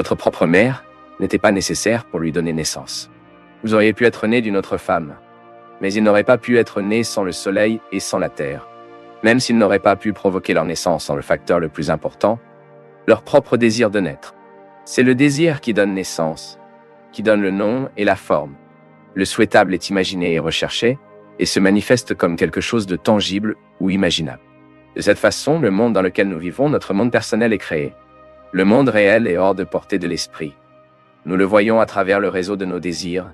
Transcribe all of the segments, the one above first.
Votre propre mère n'était pas nécessaire pour lui donner naissance. Vous auriez pu être né d'une autre femme, mais ils n'auraient pas pu être nés sans le soleil et sans la terre. Même s'ils n'auraient pas pu provoquer leur naissance sans le facteur le plus important, leur propre désir de naître. C'est le désir qui donne naissance, qui donne le nom et la forme. Le souhaitable est imaginé et recherché, et se manifeste comme quelque chose de tangible ou imaginable. De cette façon, le monde dans lequel nous vivons, notre monde personnel est créé. Le monde réel est hors de portée de l'esprit. Nous le voyons à travers le réseau de nos désirs,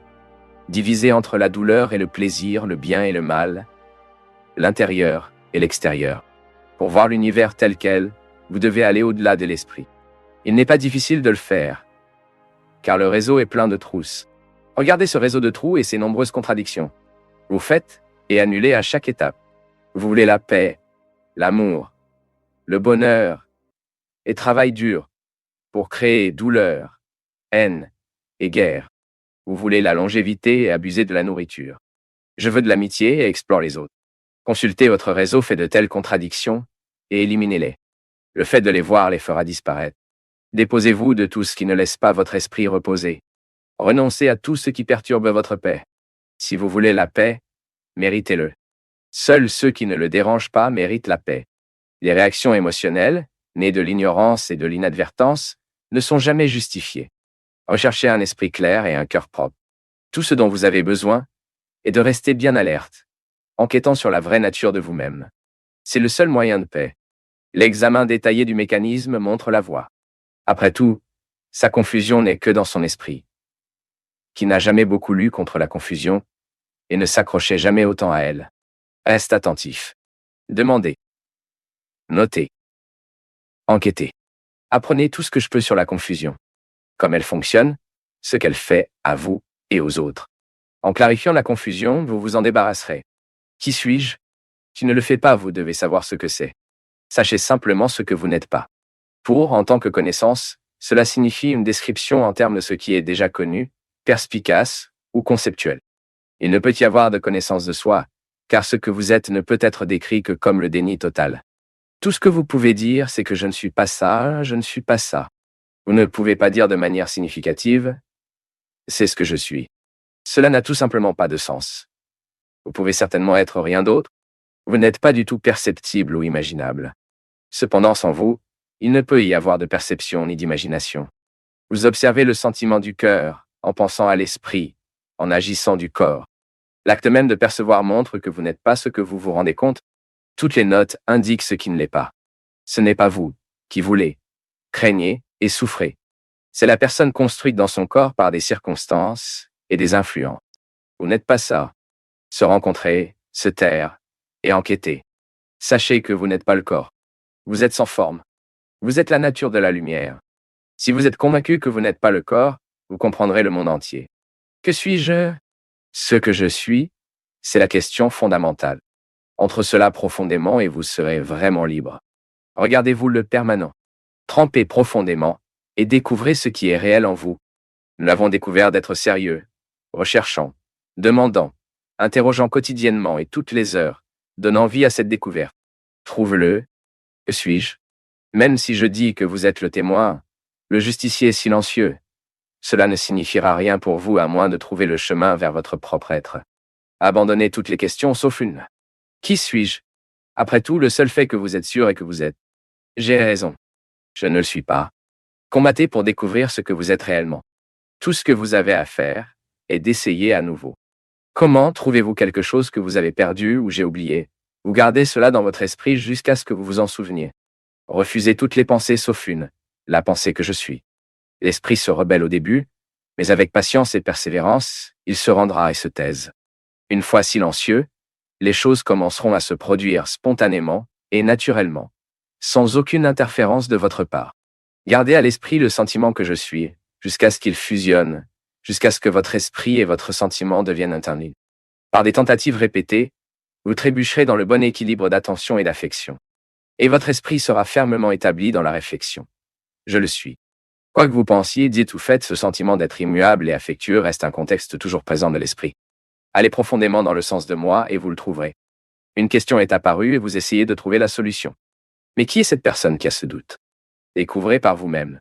divisé entre la douleur et le plaisir, le bien et le mal, l'intérieur et l'extérieur. Pour voir l'univers tel quel, vous devez aller au-delà de l'esprit. Il n'est pas difficile de le faire, car le réseau est plein de trousses. Regardez ce réseau de trous et ses nombreuses contradictions. Vous faites et annulez à chaque étape. Vous voulez la paix, l'amour, le bonheur, et travail dur pour créer douleur, haine et guerre. Vous voulez la longévité et abuser de la nourriture. Je veux de l'amitié et explore les autres. Consultez votre réseau fait de telles contradictions et éliminez-les. Le fait de les voir les fera disparaître. Déposez-vous de tout ce qui ne laisse pas votre esprit reposer. Renoncez à tout ce qui perturbe votre paix. Si vous voulez la paix, méritez-le. Seuls ceux qui ne le dérangent pas méritent la paix. Les réactions émotionnelles, nées de l'ignorance et de l'inadvertance, ne sont jamais justifiées. Recherchez un esprit clair et un cœur propre. Tout ce dont vous avez besoin est de rester bien alerte, enquêtant sur la vraie nature de vous-même. C'est le seul moyen de paix. L'examen détaillé du mécanisme montre la voie. Après tout, sa confusion n'est que dans son esprit, qui n'a jamais beaucoup lu contre la confusion et ne s'accrochait jamais autant à elle. Reste attentif. Demandez. Notez. Enquêtez. Apprenez tout ce que je peux sur la confusion. Comme elle fonctionne, ce qu'elle fait à vous et aux autres. En clarifiant la confusion, vous vous en débarrasserez. Qui suis-je? Tu ne le fais pas, vous devez savoir ce que c'est. Sachez simplement ce que vous n'êtes pas. En tant que connaissance, cela signifie une description en termes de ce qui est déjà connu, perspicace ou conceptuel. Il ne peut y avoir de connaissance de soi, car ce que vous êtes ne peut être décrit que comme le déni total. Tout ce que vous pouvez dire, c'est que je ne suis pas ça, je ne suis pas ça. Vous ne pouvez pas dire de manière significative, c'est ce que je suis. Cela n'a tout simplement pas de sens. Vous pouvez certainement être rien d'autre. Vous n'êtes pas du tout perceptible ou imaginable. Cependant, sans vous, il ne peut y avoir de perception ni d'imagination. Vous observez le sentiment du cœur, en pensant à l'esprit, en agissant du corps. L'acte même de percevoir montre que vous n'êtes pas ce que vous vous rendez compte. Toutes les notes indiquent ce qui ne l'est pas. Ce n'est pas vous qui voulez, craignez et souffrez. C'est la personne construite dans son corps par des circonstances et des influences. Vous n'êtes pas ça. Se rencontrer, se taire et enquêter. Sachez que vous n'êtes pas le corps. Vous êtes sans forme. Vous êtes la nature de la lumière. Si vous êtes convaincu que vous n'êtes pas le corps, vous comprendrez le monde entier. Que suis-je? Ce que je suis, c'est la question fondamentale. Entre cela profondément et vous serez vraiment libre. Regardez-vous le permanent. Trempez profondément et découvrez ce qui est réel en vous. Nous l'avons découvert d'être sérieux, recherchant, demandant, interrogeant quotidiennement et toutes les heures, donnant vie à cette découverte. Trouve-le. Que suis-je? Même si je dis que vous êtes le témoin, le justicier est silencieux. Cela ne signifiera rien pour vous à moins de trouver le chemin vers votre propre être. Abandonnez toutes les questions sauf une. Qui suis-je? Après tout, le seul fait que vous êtes sûr est que vous êtes. J'ai raison. Je ne le suis pas. Combattez pour découvrir ce que vous êtes réellement. Tout ce que vous avez à faire est d'essayer à nouveau. Comment trouvez-vous quelque chose que vous avez perdu ou j'ai oublié? Vous gardez cela dans votre esprit jusqu'à ce que vous vous en souveniez. Refusez toutes les pensées sauf une, la pensée que je suis. L'esprit se rebelle au début, mais avec patience et persévérance, il se rendra et se taise. Une fois silencieux, les choses commenceront à se produire spontanément et naturellement, sans aucune interférence de votre part. Gardez à l'esprit le sentiment que je suis, jusqu'à ce qu'il fusionne, jusqu'à ce que votre esprit et votre sentiment deviennent internis. Par des tentatives répétées, vous trébucherez dans le bon équilibre d'attention et d'affection. Et votre esprit sera fermement établi dans la réflexion. Je le suis. Quoi que vous pensiez, dites ou faites, ce sentiment d'être immuable et affectueux reste un contexte toujours présent de l'esprit. Allez profondément dans le sens de moi et vous le trouverez. Une question est apparue et vous essayez de trouver la solution. Mais qui est cette personne qui a ce doute? Découvrez par vous-même.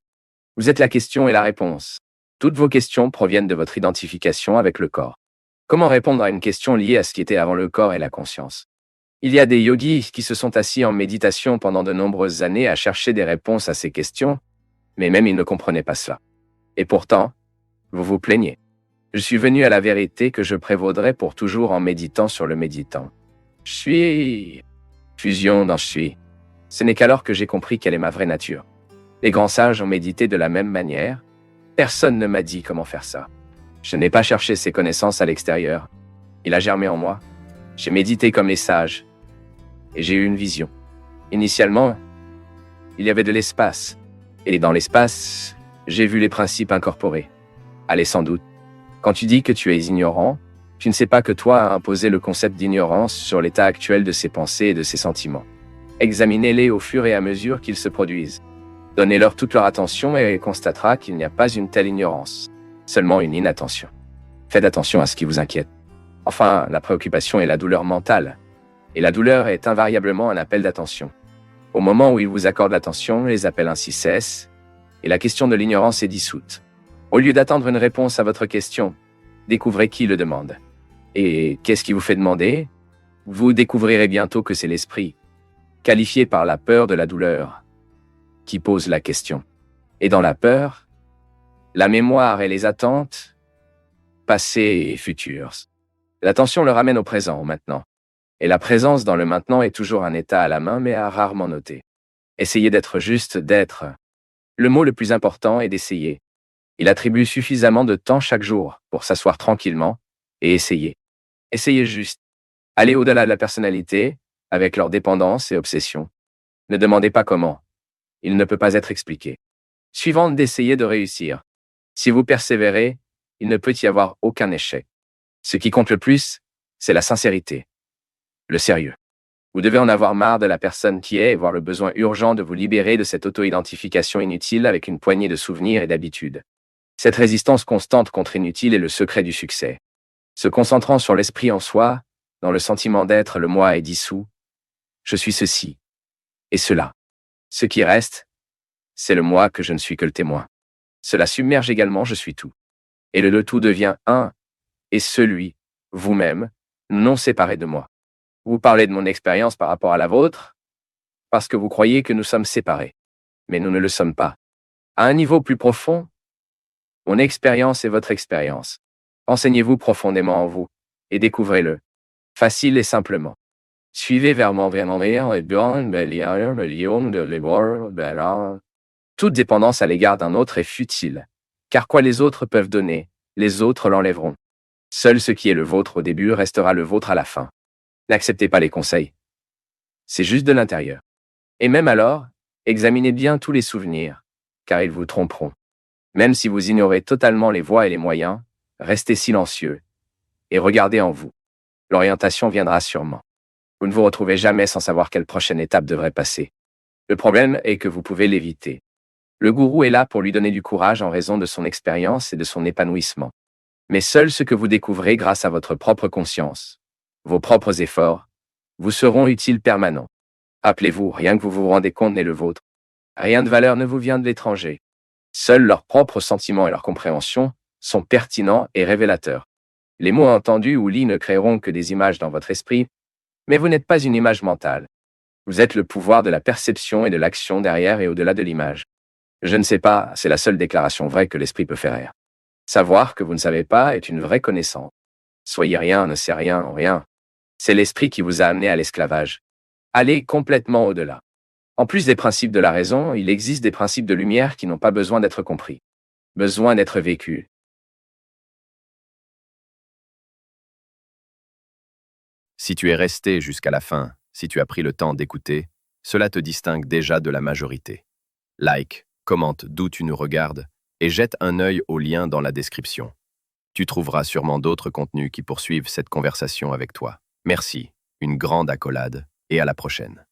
Vous êtes la question et la réponse. Toutes vos questions proviennent de votre identification avec le corps. Comment répondre à une question liée à ce qui était avant le corps et la conscience? Il y a des yogis qui se sont assis en méditation pendant de nombreuses années à chercher des réponses à ces questions, mais même ils ne comprenaient pas cela. Et pourtant, vous vous plaignez. Je suis venu à la vérité que je prévaudrai pour toujours en méditant sur le méditant. Je suis... Fusion dans je suis. Ce n'est qu'alors que j'ai compris quelle est ma vraie nature. Les grands sages ont médité de la même manière. Personne ne m'a dit comment faire ça. Je n'ai pas cherché ces connaissances à l'extérieur. Il a germé en moi. J'ai médité comme les sages. Et j'ai eu une vision. Initialement, il y avait de l'espace. Et dans l'espace, j'ai vu les principes incorporés. Allez, sans doute. Quand tu dis que tu es ignorant, tu ne sais pas que toi as imposé le concept d'ignorance sur l'état actuel de ses pensées et de ses sentiments. Examinez-les au fur et à mesure qu'ils se produisent. Donnez-leur toute leur attention et constatera qu'il n'y a pas une telle ignorance, seulement une inattention. Faites attention à ce qui vous inquiète. Enfin, la préoccupation est la douleur mentale. Et la douleur est invariablement un appel d'attention. Au moment où il vous accorde l'attention, les appels ainsi cessent, et la question de l'ignorance est dissoute. Au lieu d'attendre une réponse à votre question, découvrez qui le demande. Et qu'est-ce qui vous fait demander? Vous découvrirez bientôt que c'est l'esprit, qualifié par la peur de la douleur, qui pose la question. Et dans la peur, la mémoire et les attentes, passées et futures. L'attention le ramène au présent, au maintenant. Et la présence dans le maintenant est toujours un état à la main, mais à rarement noter. Essayez d'être juste, d'être. Le mot le plus important est d'essayer. Il attribue suffisamment de temps chaque jour pour s'asseoir tranquillement et essayer. Essayez juste. Allez au-delà de la personnalité, avec leurs dépendances et obsessions. Ne demandez pas comment. Il ne peut pas être expliqué. Suivant d'essayer de réussir. Si vous persévérez, il ne peut y avoir aucun échec. Ce qui compte le plus, c'est la sincérité. Le sérieux. Vous devez en avoir marre de la personne qui est et voir le besoin urgent de vous libérer de cette auto-identification inutile avec une poignée de souvenirs et d'habitudes. Cette résistance constante contre inutile est le secret du succès. Se concentrant sur l'esprit en soi, dans le sentiment d'être le moi est dissous, je suis ceci et cela. Ce qui reste, c'est le moi que je ne suis que le témoin. Cela submerge également je suis tout. Et le tout devient un, et celui, vous-même, non séparé de moi. Vous parlez de mon expérience par rapport à la vôtre, parce que vous croyez que nous sommes séparés. Mais nous ne le sommes pas. À un niveau plus profond, mon expérience est votre expérience. Enseignez-vous profondément en vous, et découvrez-le. Facile et simplement. Suivez vers mon et toute dépendance à l'égard d'un autre est futile, car quoi les autres peuvent donner, les autres l'enlèveront. Seul ce qui est le vôtre au début restera le vôtre à la fin. N'acceptez pas les conseils. C'est juste de l'intérieur. Et même alors, examinez bien tous les souvenirs, car ils vous tromperont. Même si vous ignorez totalement les voies et les moyens, restez silencieux et regardez en vous. L'orientation viendra sûrement. Vous ne vous retrouvez jamais sans savoir quelle prochaine étape devrait passer. Le problème est que vous pouvez l'éviter. Le gourou est là pour lui donner du courage en raison de son expérience et de son épanouissement. Mais seul ce que vous découvrez grâce à votre propre conscience, vos propres efforts, vous seront utiles permanents. Appelez-vous, rien que vous vous rendez compte n'est le vôtre. Rien de valeur ne vous vient de l'étranger. Seuls leurs propres sentiments et leur compréhension sont pertinents et révélateurs. Les mots entendus ou lits ne créeront que des images dans votre esprit, mais vous n'êtes pas une image mentale. Vous êtes le pouvoir de la perception et de l'action derrière et au-delà de l'image. Je ne sais pas, c'est la seule déclaration vraie que l'esprit peut faire. Savoir que vous ne savez pas est une vraie connaissance. Soyez rien, ne sait rien, rien. C'est l'esprit qui vous a amené à l'esclavage. Allez complètement au-delà. En plus des principes de la raison, il existe des principes de lumière qui n'ont pas besoin d'être compris. Besoin d'être vécus. Si tu es resté jusqu'à la fin, si tu as pris le temps d'écouter, cela te distingue déjà de la majorité. Like, commente d'où tu nous regardes et jette un œil au lien dans la description. Tu trouveras sûrement d'autres contenus qui poursuivent cette conversation avec toi. Merci, une grande accolade et à la prochaine.